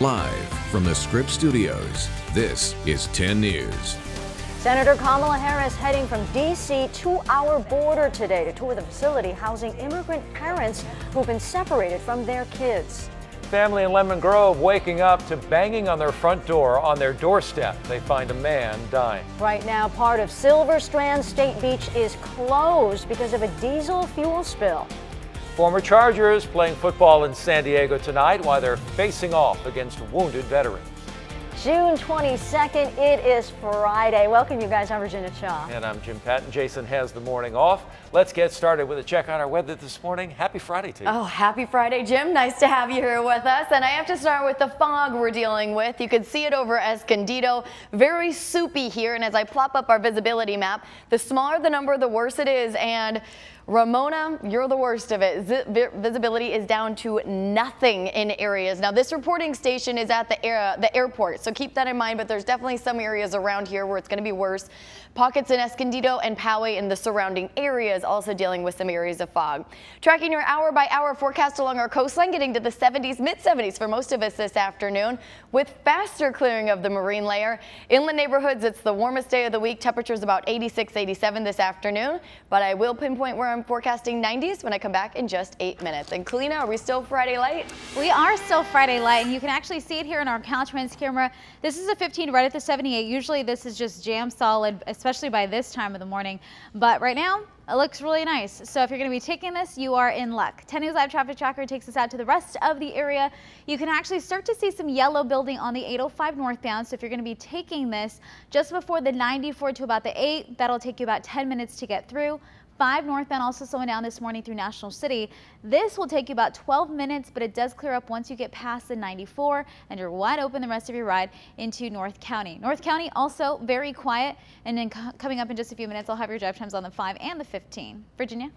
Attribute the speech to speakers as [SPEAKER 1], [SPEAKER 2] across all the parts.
[SPEAKER 1] Live from the Scripps Studios, this is 10 News.
[SPEAKER 2] Senator Kamala Harris heading from D.C. to our border today to tour the facility housing immigrant parents who've been separated from their kids.
[SPEAKER 3] Family in Lemon Grove waking up to banging on their front door. On their doorstep, they find a man dying.
[SPEAKER 2] Right now, part of Silver Strand State Beach is closed because of a diesel fuel spill.
[SPEAKER 3] Former Chargers playing football in San Diego tonight while they're facing off against wounded veterans.
[SPEAKER 2] June 22nd, it is Friday. Welcome you guys, I'm Virginia Shaw.
[SPEAKER 3] And I'm Jim Patton. Jason has the morning off. Let's get started with a check on our weather this morning. Happy Friday to you.
[SPEAKER 4] Oh, happy Friday, Jim. Nice to have you here with us. And I have to start with the fog we're dealing with. You can see it over Escondido. Very soupy here. And as I plop up our visibility map, the smaller the number, the worse it is. And Ramona, you're the worst of it. Visibility is down to nothing in areas. Now, this reporting station is at the airport, so keep that in mind, but there's definitely some areas around here where it's going to be worse. Pockets in Escondido and Poway and the surrounding areas also dealing with some areas of fog. Tracking your hour-by-hour forecast along our coastline, getting to the 70s, mid-70s for most of us this afternoon, with faster clearing of the marine layer. Inland neighborhoods, it's the warmest day of the week. Temperatures about 86, 87 this afternoon, but I will pinpoint where I'm forecasting 90s when I come back in just 8 minutes. And Kalina, are we still Friday light?
[SPEAKER 5] We are still Friday light, and you can actually see it here in our Caltrans camera. This is a 15 right at the 78. Usually this is just jam solid, especially by this time of the morning. But right now, it looks really nice. So if you're going to be taking this, you are in luck. 10 News Live Traffic Tracker takes us out to the rest of the area. You can actually start to see some yellow building on the 805 northbound. So if you're going to be taking this just before the 94 to about the 8, that'll take you about 10 minutes to get through. 5 northbound also slowing down this morning through National City. This will take you about 12 minutes, but it does clear up once you get past the 94 and you're wide open the rest of your ride into North County. North County also very quiet, and then coming up in just a few minutes, I'll have your drive times on the 5 and the 15. Virginia?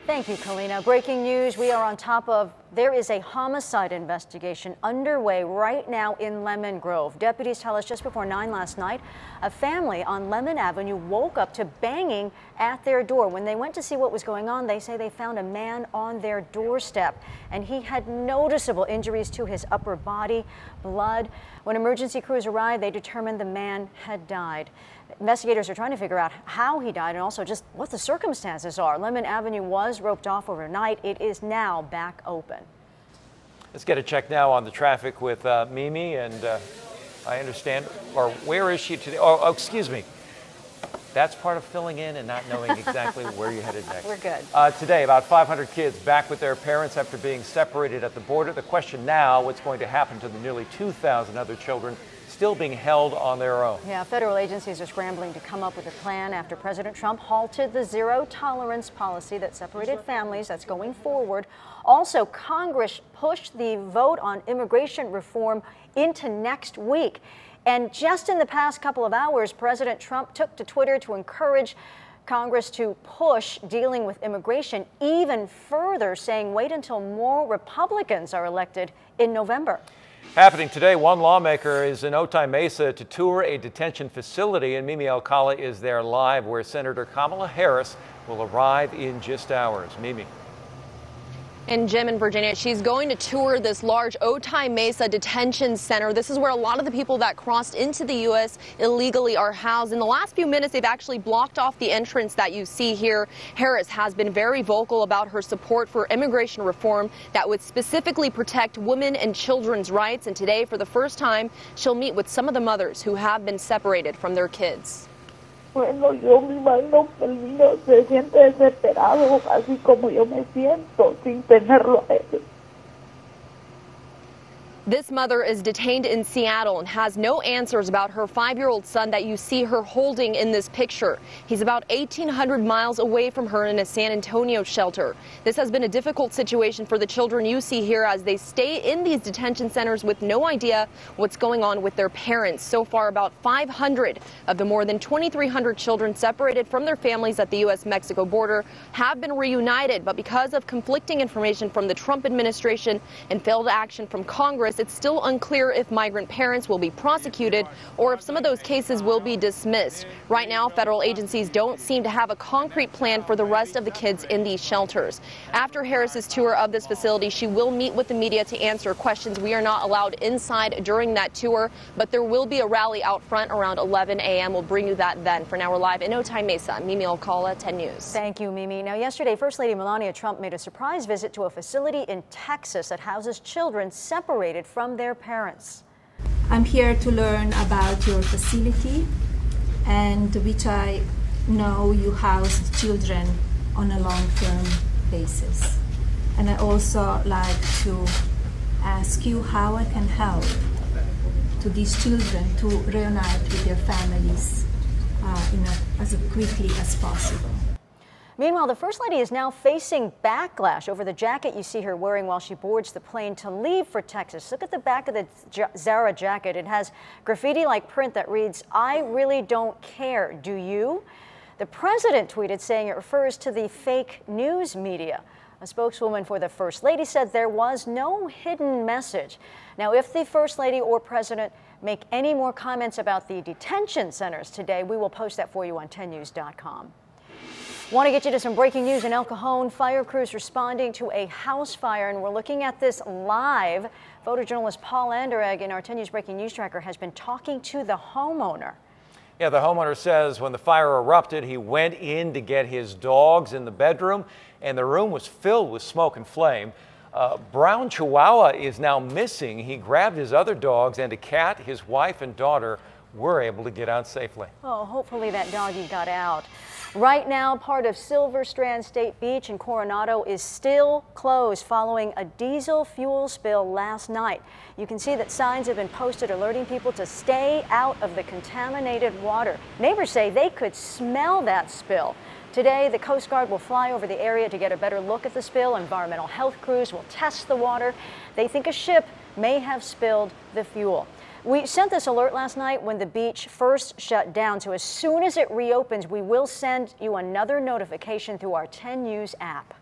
[SPEAKER 2] Thank you, Kalina. Breaking news, we are on top of, there is a homicide investigation underway right now in Lemon Grove. Deputies tell us just before 9 last night, a family on Lemon Avenue woke up to banging at their door. When they went to see what was going on, they say they found a man on their doorstep, and he had noticeable injuries to his upper body, blood. When emergency crews arrived, they determined the man had died. Investigators are trying to figure out how he died and also just what the circumstances are. Lemon Avenue was roped off overnight. It is now back open.
[SPEAKER 3] Let's get a check now on the traffic with Mimi, and I understand, or where is she today? Oh, excuse me. That's part of filling in and not knowing exactly where you're headed next.
[SPEAKER 2] We're good.
[SPEAKER 3] Today, about 500 kids back with their parents after being separated at the border. The question now, what's going to happen to the nearly 2,000 other children still being held on their own?
[SPEAKER 2] Yeah, federal agencies are scrambling to come up with a plan after President Trump halted the zero-tolerance policy that separated families that's going forward. Also, Congress pushed the vote on immigration reform into next week. And just in the past couple of hours, President Trump took to Twitter to encourage Congress to push dealing with immigration even further, saying wait until more Republicans are elected in November.
[SPEAKER 3] Happening today, one lawmaker is in Otay Mesa to tour a detention facility, and Mimi Alcala is there live where Senator Kamala Harris will arrive in just hours. Mimi.
[SPEAKER 6] And Jim and Virginia, she's going to tour this large Otay Mesa detention center. This is where a lot of the people that crossed into the U.S. illegally are housed. In the last few minutes, they've actually blocked off the entrance that you see here. Harris has been very vocal about her support for immigration reform that would specifically protect women and children's rights. And today, for the first time, she'll meet with some of the mothers who have been separated from their kids.
[SPEAKER 7] Bueno, yo me imagino que el niño se siente desesperado, así como yo me siento, sin tenerlo a él.
[SPEAKER 6] This mother is detained in Seattle and has no answers about her 5-year-old son that you see her holding in this picture. He's about 1,800 miles away from her in a San Antonio shelter. This has been a difficult situation for the children you see here as they stay in these detention centers with no idea what's going on with their parents. So far, about 500 of the more than 2,300 children separated from their families at the U.S.-Mexico border have been reunited. But because of conflicting information from the Trump administration and failed action from Congress, Harris, it's still unclear if migrant parents will be prosecuted or if some of those cases will be dismissed. Right now, federal agencies don't seem to have a concrete plan for the rest of the kids in these shelters. After Harris's tour of this facility, she will meet with the media to answer questions. We are not allowed inside during that tour, but there will be a rally out front around 11 a.m. We'll bring you that then. For now, we're live in Otay Mesa. Mimi Alcala, 10 News.
[SPEAKER 2] Thank you, Mimi. Now, yesterday, First Lady Melania Trump made a surprise visit to a facility in Texas that houses children separated from their parents.
[SPEAKER 8] I'm here to learn about your facility, and which I know you house children on a long-term basis. And I also like to ask you how I can help to these children to reunite with their families as quickly as possible.
[SPEAKER 2] Meanwhile, the First Lady is now facing backlash over the jacket you see her wearing while she boards the plane to leave for Texas. Look at the back of the Zara jacket. It has graffiti-like print that reads, "I really don't care, do you?" The president tweeted saying it refers to the fake news media. A spokeswoman for the First Lady said there was no hidden message. Now, if the First Lady or president make any more comments about the detention centers today, we will post that for you on 10news.com. Want to get you to some breaking news in El Cajon. Fire crews responding to a house fire, and we're looking at this live. Photojournalist Paul Anderegg in our 10 News Breaking News Tracker has been talking to the homeowner.
[SPEAKER 3] Yeah, the homeowner says when the fire erupted, he went in to get his dogs in the bedroom, and the room was filled with smoke and flame. Brown Chihuahua is now missing. He grabbed his other dogs and a cat. His wife and daughter were able to get out safely.
[SPEAKER 2] Oh, hopefully that doggy got out. Right now, part of Silver Strand State Beach in Coronado is still closed following a diesel fuel spill last night. You can see that signs have been posted alerting people to stay out of the contaminated water. Neighbors say they could smell that spill. Today, the Coast Guard will fly over the area to get a better look at the spill. Environmental health crews will test the water. They think a ship may have spilled the fuel. We sent this alert last night when the beach first shut down, so as soon as it reopens, we will send you another notification through our 10 News app.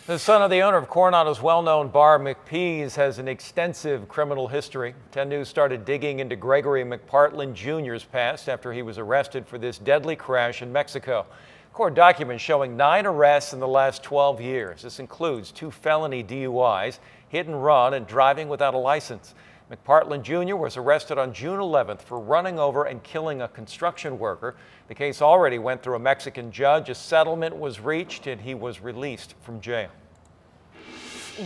[SPEAKER 3] The son of the owner of Coronado's well-known bar, McPee's, has an extensive criminal history. 10 News started digging into Gregory McPartland Jr.'s past after he was arrested for this deadly crash in Mexico. Court documents showing 9 arrests in the last 12 years. This includes 2 felony DUIs, hit and run, and driving without a license. McPartland Jr. was arrested on June 11th for running over and killing a construction worker. The case already went through a Mexican judge. A settlement was reached and he was released from jail.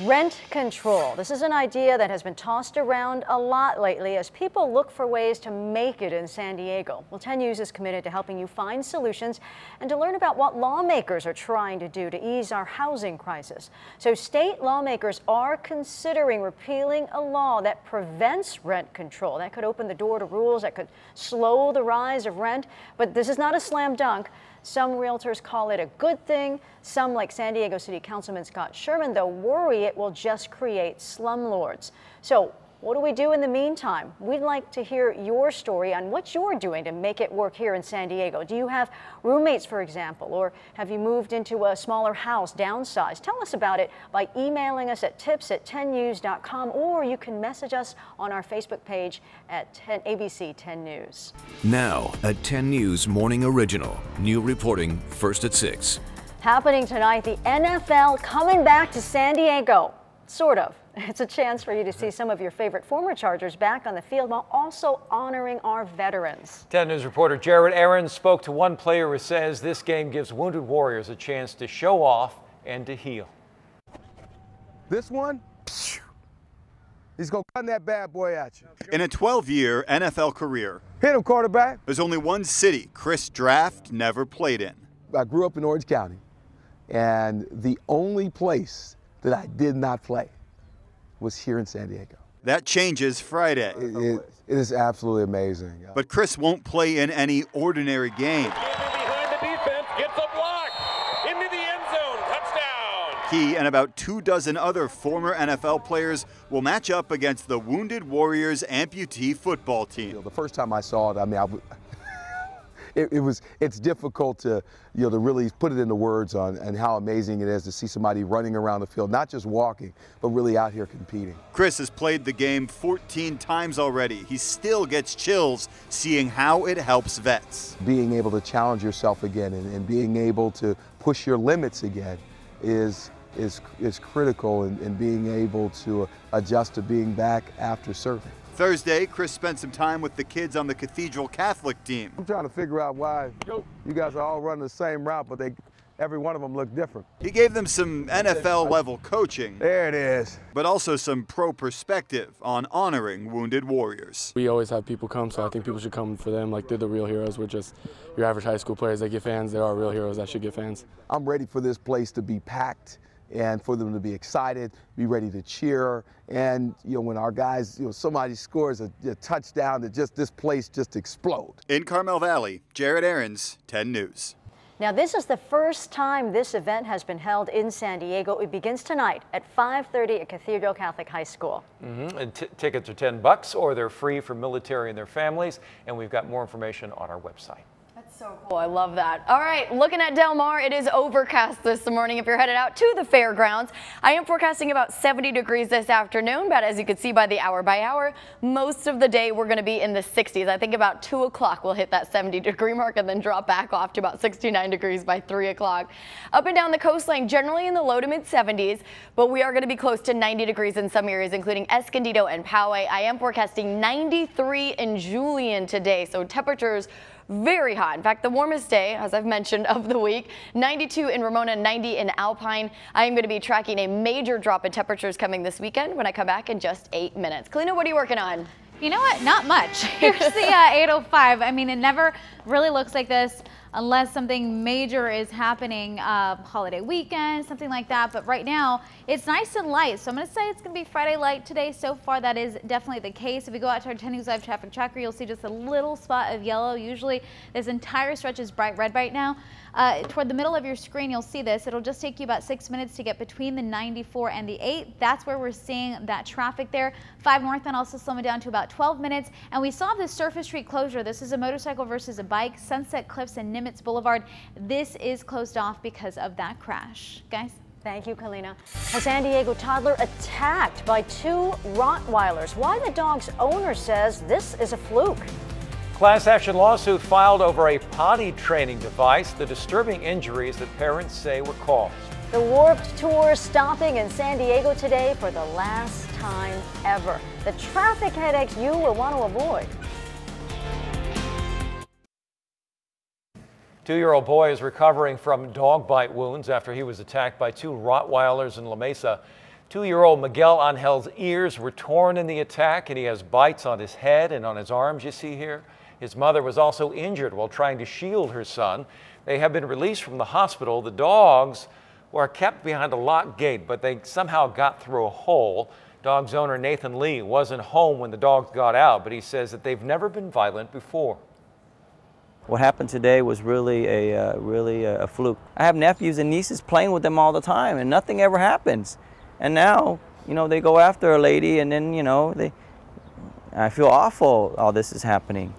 [SPEAKER 2] Rent control. This is an idea that has been tossed around a lot lately as people look for ways to make it in San Diego. Well, 10 News is committed to helping you find solutions and to learn about what lawmakers are trying to do to ease our housing crisis. So state lawmakers are considering repealing a law that prevents rent control. That could open the door to rules that could slow the rise of rent, but this is not a slam dunk. Some realtors call it a good thing. Some, like San Diego City Councilman Scott Sherman, though, worry it will just create slumlords. So what do we do in the meantime? We'd like to hear your story on what you're doing to make it work here in San Diego. Do you have roommates, for example, or have you moved into a smaller house, downsized? Tell us about it by emailing us at tips@10news.com, or you can message us on our Facebook page at ABC 10 News.
[SPEAKER 1] Now, a 10 News Morning Original. New reporting first at 6.
[SPEAKER 2] Happening tonight, the NFL coming back to San Diego. Sort of. It's a chance for you to see some of your favorite former Chargers back on the field while also honoring our veterans.
[SPEAKER 3] 10 News reporter Jared Aaron spoke to one player who says this game gives wounded warriors a chance to show off and to heal.
[SPEAKER 9] This one, he's going to gun that bad boy at you.
[SPEAKER 10] In a 12-year NFL career,
[SPEAKER 9] Hit him, quarterback.
[SPEAKER 10] there's only one city Chris Draft never played in.
[SPEAKER 9] I grew up in Orange County, and the only place that I did not play was here in San Diego.
[SPEAKER 10] That changes Friday.
[SPEAKER 9] It is absolutely amazing.
[SPEAKER 10] But Chris won't play in any ordinary game.
[SPEAKER 11] Behind the defense, gets a block, into the end zone, touchdown.
[SPEAKER 10] He and about 24 other former NFL players will match up against the Wounded Warriors amputee football team.
[SPEAKER 9] The first time I saw it, I mean, it's difficult to, to really put it into words on and how amazing it is to see somebody running around the field, not just walking, but really out here competing.
[SPEAKER 10] Chris has played the game 14 times already. He still gets chills seeing how it helps vets.
[SPEAKER 9] Being able to challenge yourself again and being able to push your limits again is critical in being able to adjust to being back after serving.
[SPEAKER 10] Thursday, Chris spent some time with the kids on the Cathedral Catholic team.
[SPEAKER 9] I'm trying to figure out why you guys are all running the same route, but every one of them look different.
[SPEAKER 10] He gave them some NFL-level coaching.
[SPEAKER 9] There it is.
[SPEAKER 10] But also some pro perspective on honoring wounded warriors.
[SPEAKER 12] We always have people come, so I think people should come for them like they're the real heroes. We're just your average high school players that get fans. They are real heroes that should get fans.
[SPEAKER 9] I'm ready for this place to be packed and for them to be excited, be ready to cheer. And when our guys, somebody scores a touchdown, that this place just explode.
[SPEAKER 10] In Carmel Valley, Jared Aarons, 10 News.
[SPEAKER 2] Now, this is the first time this event has been held in San Diego. It begins tonight at 5:30 at Cathedral Catholic High School.
[SPEAKER 3] And tickets are $10 or they're free for military and their families. And we've got more information on our website.
[SPEAKER 4] So cool. I love that. All right, looking at Del Mar, it is overcast this morning if you're headed out to the fairgrounds. I am forecasting about 70 degrees this afternoon, but as you can see by the hour by hour, most of the day we're going to be in the 60s. I think about 2 o'clock we'll hit that 70-degree mark and then drop back off to about 69 degrees by 3 o'clock. Up and down the coastline, generally in the low to mid 70s, but we are going to be close to 90 degrees in some areas, including Escondido and Poway. I am forecasting 93 in Julian today, so temperatures very hot. In fact, the warmest day, as I've mentioned, of the week, 92 in Ramona, 90 in Alpine. I am going to be tracking a major drop in temperatures coming this weekend when I come back in just 8 minutes. Kalina, what are you working on?
[SPEAKER 5] You know what? Not much. Here's the 805. I mean, it never really looks like this unless something major is happening, holiday weekend, something like that. But right now, it's nice and light. So I'm going to say it's going to be Friday light today. So far, that is definitely the case. If we go out to our 10 News Live traffic tracker, you'll see just a little spot of yellow. Usually, this entire stretch is bright red right now. Toward the middle of your screen, you'll see this. It'll just take you about 6 minutes to get between the 94 and the 8. That's where we're seeing that traffic there. 5 northbound also slowing down to about 12 minutes. And we saw this surface street closure. This is a motorcycle versus a bike, Sunset Cliffs and Nimitz Boulevard. This is closed off because of that crash. Guys?
[SPEAKER 2] Thank you, Kalina. A San Diego toddler attacked by 2 Rottweilers. Why the dog's owner says this is a fluke.
[SPEAKER 3] Class action lawsuit filed over a potty training device, the disturbing injuries that parents say were caused.
[SPEAKER 2] The Warped Tour stopping in San Diego today for the last time ever. The traffic headaches you will want to avoid.
[SPEAKER 3] 2-year-old boy is recovering from dog bite wounds after he was attacked by 2 Rottweilers in La Mesa. 2-year-old Miguel Angel's ears were torn in the attack, and he has bites on his head and on his arms, you see here. His mother was also injured while trying to shield her son. They have been released from the hospital. The dogs were kept behind a locked gate, but they somehow got through a hole. Dog's owner Nathan Lee wasn't home when the dogs got out, but he says that they've never been violent before.
[SPEAKER 13] What happened today was really a fluke. I have nephews and nieces playing with them all the time, and nothing ever happens. And now, they go after a lady, and then, I feel awful all this is happening.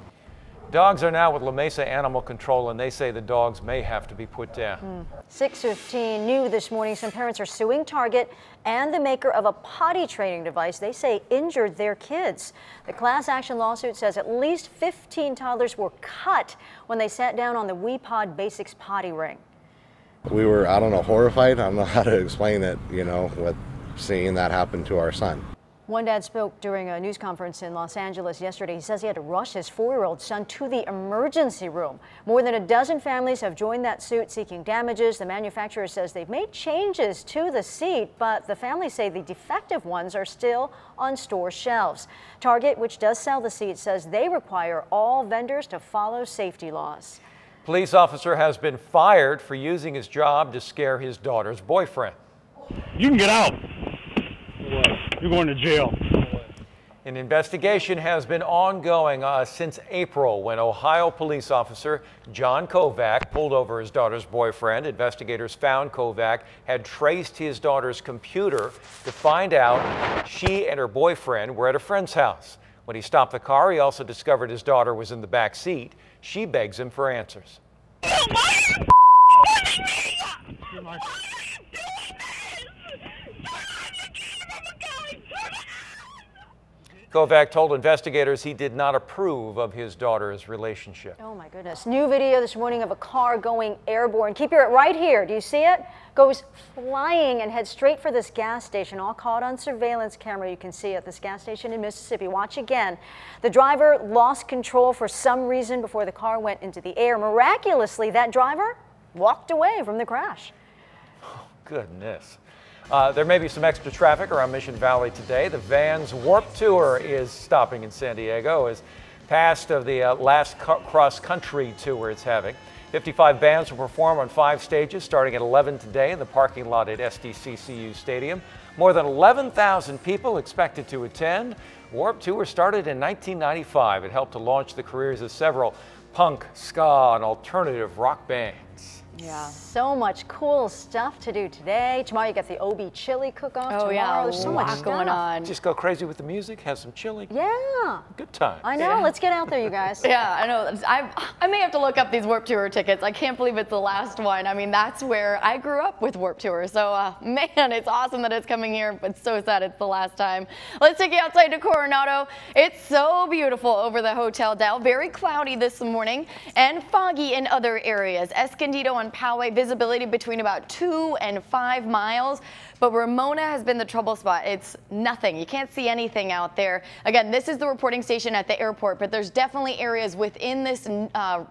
[SPEAKER 3] Dogs are now with La Mesa Animal Control, and they say the dogs may have to be put down.
[SPEAKER 2] 6:15 new this morning. Some parents are suing Target and the maker of a potty training device they say injured their kids. The class action lawsuit says at least 15 toddlers were cut when they sat down on the WePod Basics potty ring.
[SPEAKER 14] We were, horrified. I don't know how to explain it, with seeing that happen to our son.
[SPEAKER 2] One dad spoke during a news conference in Los Angeles yesterday. He says he had to rush his 4-year-old son to the emergency room. More than a dozen families have joined that suit seeking damages. The manufacturer says they've made changes to the seat, but the families say the defective ones are still on store shelves. Target, which does sell the seat, says they require all vendors to follow safety laws.
[SPEAKER 3] Police officer has been fired for using his job to scare his daughter's boyfriend.
[SPEAKER 15] You can get out. You're going to jail.
[SPEAKER 3] An investigation has been ongoing since April when Ohio police officer John Kovac pulled over his daughter's boyfriend. Investigators found Kovac had traced his daughter's computer to find out she and her boyfriend were at a friend's house. When he stopped the car, he also discovered his daughter was in the back seat. She begs him for answers. Kovac told investigators he did not approve of his daughter's relationship.
[SPEAKER 2] Oh my goodness. New video this morning of a car going airborne. Keep your right here. Do you see it? Goes flying and heads straight for this gas station, all caught on surveillance camera. You can see at this gas station in Mississippi. Watch again. The driver lost control for some reason before the car went into the air. Miraculously, that driver walked away from the crash.
[SPEAKER 3] Oh, goodness. There may be some extra traffic around Mission Valley today. The Vans Warp Tour is stopping in San Diego as past of the last cross-country tour it's having. 55 bands will perform on 5 stages starting at 11 today in the parking lot at SDCCU Stadium. More than 11,000 people expected to attend. Warp Tour started in 1995. It helped to launch the careers of several punk, ska, and alternative rock bands.
[SPEAKER 2] Yeah. So much cool stuff to do today. Tomorrow you got the OB chili cook-off.
[SPEAKER 4] Oh, yeah.
[SPEAKER 2] There's so much
[SPEAKER 4] going on.
[SPEAKER 3] Just go crazy with the music, have some chili.
[SPEAKER 2] Yeah.
[SPEAKER 3] Good time.
[SPEAKER 2] I know. Let's get out there, you guys.
[SPEAKER 4] Yeah, I know. I may have to look up these Warp Tour tickets. I can't believe it's the last one. I mean, that's where I grew up with Warp Tour. So, man, it's awesome that it's coming here, but so sad it's the last time. Let's take you outside to Coronado. It's so beautiful over the Hotel Del. Very cloudy this morning and foggy in other areas. Escondido and Poway, visibility between about 2 and 5 miles. But Ramona has been the trouble spot. It's nothing. You can't see anything out there. Again, this is the reporting station at the airport, but there's definitely areas within this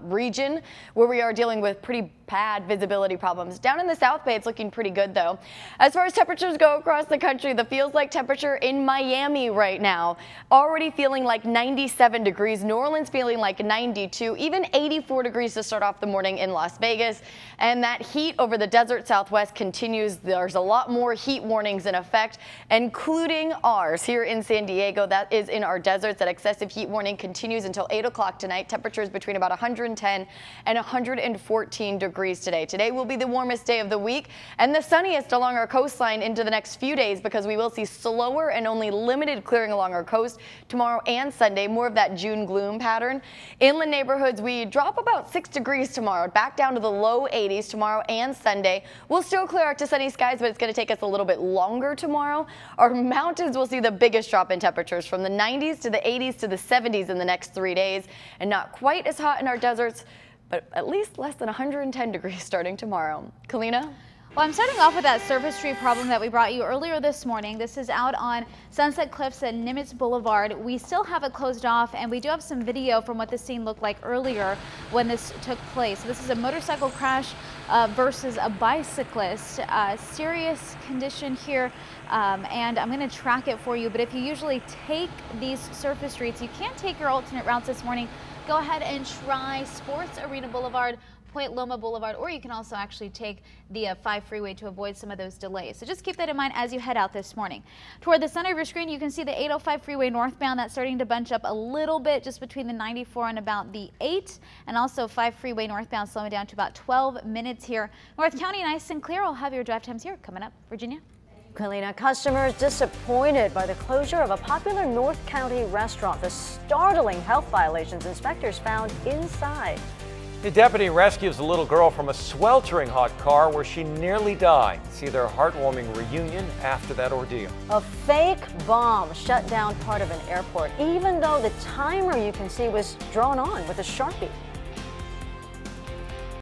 [SPEAKER 4] region where we are dealing with pretty bad visibility problems. Down in the South Bay, it's looking pretty good though. As far as temperatures go across the country, the feels like temperature in Miami right now, already feeling like 97 degrees. New Orleans feeling like 92, even 84 degrees to start off the morning in Las Vegas. And that heat over the desert Southwest continues. There's a lot more heat warnings in effect, including ours here in San Diego. That is in our deserts. That excessive heat warning continues until 8 o'clock tonight. Temperatures between about 110 and 114 degrees today. Today will be the warmest day of the week and the sunniest along our coastline into the next few days because we will see slower and only limited clearing along our coast tomorrow and Sunday. More of that June gloom pattern. Inland neighborhoods, we drop about 6 degrees tomorrow, back down to the low 80s tomorrow and Sunday. We'll still clear out to sunny skies, but it's going to take us a little bit longer tomorrow. Our mountains will see the biggest drop in temperatures from the 90s to the 80s to the 70s in the next 3 days, and not quite as hot in our deserts, but at least less than 110 degrees starting tomorrow. Kalina?
[SPEAKER 5] Well, I'm starting off with that surface tree problem that we brought you earlier this morning. This is out on Sunset Cliffs at Nimitz Boulevard. We still have it closed off, and we do have some video from what the scene looked like earlier when this took place. So this is a motorcycle crash versus a bicyclist. Serious condition here, and I'm going to track it for you. But if you usually take these surface streets, you can't take your alternate routes this morning. Go ahead and try Sports Arena Boulevard, Point Loma Boulevard, or you can also actually take the 5 freeway to avoid some of those delays. So just keep that in mind as you head out this morning. Toward the center of your screen, you can see the 805 freeway northbound. That's starting to bunch up a little bit just between the 94 and about the 8, and also 5 freeway northbound slowing down to about 12 minutes here. North County nice and clear. I'll have your drive times here coming up. Virginia?
[SPEAKER 2] Kalina, customers disappointed by the closure of a popular North County restaurant. The startling health violations inspectors found inside.
[SPEAKER 3] The deputy rescues a little girl from a sweltering hot car where she nearly died. See their heartwarming reunion after that ordeal.
[SPEAKER 2] A fake bomb shut down part of an airport, even though the timer you can see was drawn on with a Sharpie.